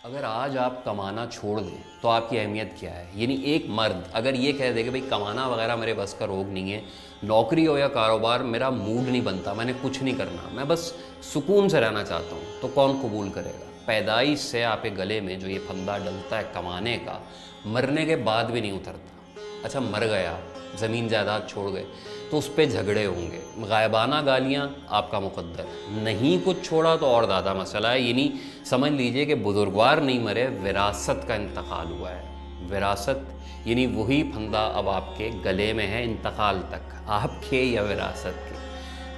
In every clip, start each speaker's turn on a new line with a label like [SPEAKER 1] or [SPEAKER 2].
[SPEAKER 1] اگر آج آپ کمانا چھوڑ دیں تو آپ کی اہمیت کیا ہے؟ یعنی ایک مرد اگر یہ کہہ دے کہ بھئی کمانا وغیرہ میرے بس کا روگ نہیں ہے، نوکری ہو یا کاروبار میرا موڈ نہیں بنتا، میں نے کچھ نہیں کرنا، میں بس سکون سے رہنا چاہتا ہوں، تو کون قبول کرے گا؟ پیدائش سے آپ کے گلے میں جو یہ پھندا ڈلتا ہے کمانے کا، مرنے کے بعد بھی نہیں اترتا۔ اچھا مر گیا، زمین جائیداد چھوڑ گئے تو اس پہ جھگڑے ہوں گے، غائبانہ گالیاں آپ کا مقدر، نہیں کچھ چھوڑا تو اور زیادہ مسئلہ ہے۔ یعنی سمجھ لیجئے کہ بزرگوار نہیں مرے، وراثت کا انتقال ہوا ہے۔ وراثت یعنی وہی پھندا اب آپ کے گلے میں ہے انتقال تک، آپ کے یا وراثت کے۔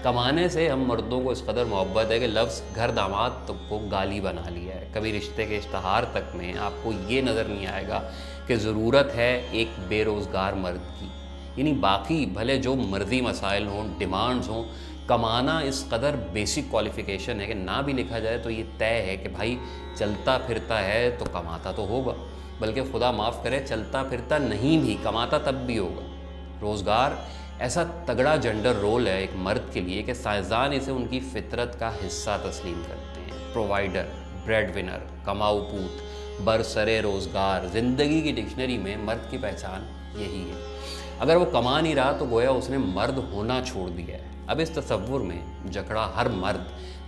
[SPEAKER 1] کمانے سے ہم مردوں کو اس قدر محبت ہے کہ لفظ گھر داماد کو گالی بنا لیا ہے۔ کبھی رشتے کے اشتہار تک میں آپ کو یہ نظر نہیں آئے گا کہ ضرورت ہے ایک بے روزگار مرد کی۔ یعنی باقی بھلے جو مرضی مسائل ہوں، ڈیمانڈز ہوں، کمانا اس قدر بیسک کوالیفیکیشن ہے کہ نہ بھی لکھا جائے تو یہ طے ہے کہ بھائی چلتا پھرتا ہے تو کماتا تو ہوگا، بلکہ خدا معاف کرے چلتا پھرتا نہیں بھی کماتا تب بھی ہوگا۔ روزگار ایسا تگڑا جنڈر رول ہے ایک مرد کے لیے کہ سائنسدان اسے ان کی فطرت کا حصہ تسلیم کرتے ہیں۔ پرووائڈر، بریڈ ونر، کماؤ پوت، برسرے روزگار، زندگی کی ڈکشنری میں مرد کی پہچان یہی ہے۔ اگر وہ کما نہیں رہا تو گویا اس نے مرد ہونا چھوڑ دیا ہے۔ اب اس تصور میں جکڑا ہر مرد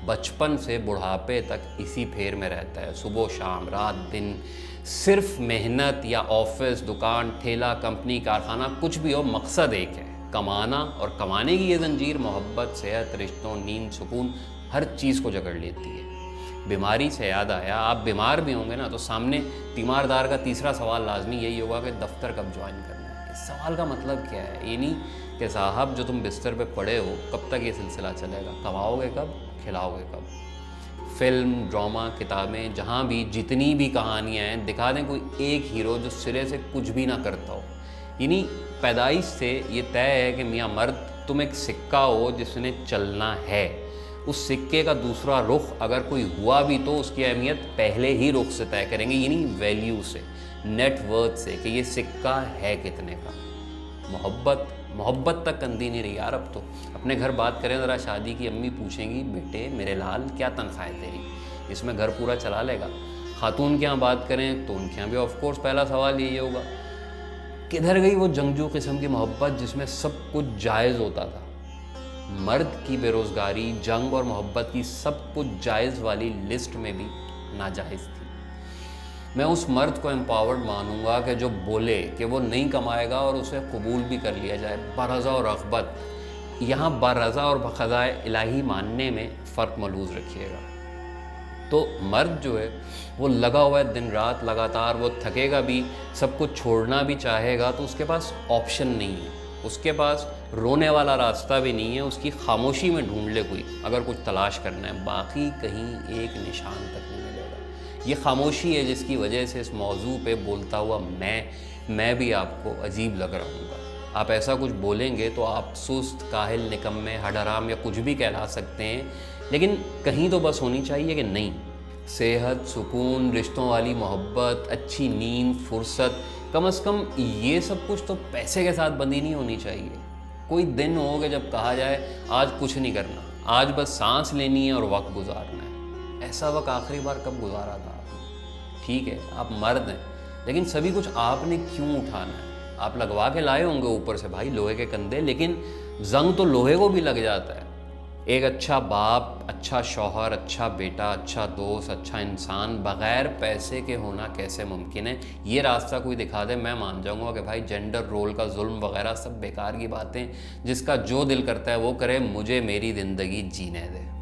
[SPEAKER 1] بچپن سے بڑھاپے تک اسی پھیر میں رہتا ہے، صبح و شام، رات دن، صرف محنت یا آفس، دکان، ٹھیلا، کمپنی، کارخانہ، کچھ بھی ہو، مقصد ایک ہے، کمانا۔ اور کمانے کی یہ زنجیر محبت، صحت، رشتوں، نیند، سکون، ہر چیز کو جکڑ لیتی ہے۔ بیماری سے یاد آیا، آپ بیمار بھی ہوں گے نا تو سامنے تیماردار کا تیسرا سوال لازمی یہی ہوگا کہ دفتر کب جوائن کرنا ہے۔ اس سوال کا مطلب کیا ہے؟ یہ نہیں کہ صاحب جو تم بستر پہ پڑے ہو کب تک یہ سلسلہ چلے گا، کماؤ گے کب، کھلاؤ گے کب؟ فلم، ڈرامہ، کتابیں، جہاں بھی جتنی بھی کہانیاں ہیں، دکھا دیں کوئی ایک ہیرو جو سرے سے کچھ بھی نہ کرتا ہو۔ یعنی پیدائش سے یہ طے ہے کہ میاں مرد تم ایک سکہ ہو جس نے چلنا ہے۔ اس سکے کا دوسرا رخ اگر کوئی ہوا بھی تو اس کی اہمیت پہلے ہی رخ سے طے کریں گے، یعنی ویلیو سے، نیٹ ورتھ سے، کہ یہ سکہ ہے کتنے کا۔ محبت تک کندھی نہیں رہی یار اب تو۔ اپنے گھر بات کریں ذرا، شادی کی امی پوچھیں گی بیٹے میرے لال کیا تنخواہ ہے تیری، اس میں گھر پورا چلا لے گا؟ خاتون کے ہاں بات کریں تو ان کے ہاں بھی آف کورس پہلا سوال یہی ہوگا، کدھر گئی وہ جنگجو قسم کی محبت جس میں سب کچھ جائز ہوتا تھا؟ مرد کی بے روزگاری، جنگ اور محبت کی سب کچھ جائز والی لسٹ میں بھی ناجائز تھی۔ میں اس مرد کو امپاورڈ مانوں گا کہ جو بولے کہ وہ نہیں کمائے گا اور اسے قبول بھی کر لیا جائے، برضا اور رغبت۔ یہاں برضا اور بقضاء الہی ماننے میں فرق ملحوظ رکھیے گا۔ تو مرد جو ہے وہ لگا ہوا ہے دن رات لگاتار، وہ تھکے گا بھی، سب کچھ چھوڑنا بھی چاہے گا تو اس کے پاس آپشن نہیں ہے، اس کے پاس رونے والا راستہ بھی نہیں ہے، اس کی خاموشی میں ڈھونڈ لے کوئی اگر کچھ تلاش کرنا ہے، باقی کہیں ایک نشان تک نہیں ملے گا۔ یہ خاموشی ہے جس کی وجہ سے اس موضوع پہ بولتا ہوا میں بھی آپ کو عجیب لگ رہا ہوں گا۔ آپ ایسا کچھ بولیں گے تو آپ سست، کاہل، نکمے، ہڈ حرام یا کچھ بھی کہلا سکتے ہیں، لیکن کہیں تو بس ہونی چاہیے کہ نہیں، صحت، سکون، رشتوں والی محبت، اچھی نیند، فرصت، کم از کم یہ سب کچھ تو پیسے کے ساتھ بندھی نہیں ہونی چاہیے۔ کوئی دن ہو کہ جب کہا جائے آج کچھ نہیں کرنا، آج بس سانس لینی ہے اور وقت گزارنا ہے۔ ایسا وقت آخری بار کب گزارا تھا آپ نے؟ ٹھیک ہے آپ مرد ہیں، لیکن سبھی کچھ آپ نے کیوں اٹھانا ہے؟ آپ لگوا کے لائے ہوں گے اوپر سے بھائی لوہے کے کندھے، لیکن زنگ تو لوہے کو بھی لگ جاتا ہے۔ ایک اچھا باپ، اچھا شوہر، اچھا بیٹا، اچھا دوست، اچھا انسان بغیر پیسے کے ہونا کیسے ممکن ہے؟ یہ راستہ کوئی دکھا دے، میں مان جاؤں گا کہ بھائی جینڈر رول کا ظلم وغیرہ سب بیکار کی باتیں، جس کا جو دل کرتا ہے وہ کرے، مجھے میری زندگی جینے دے۔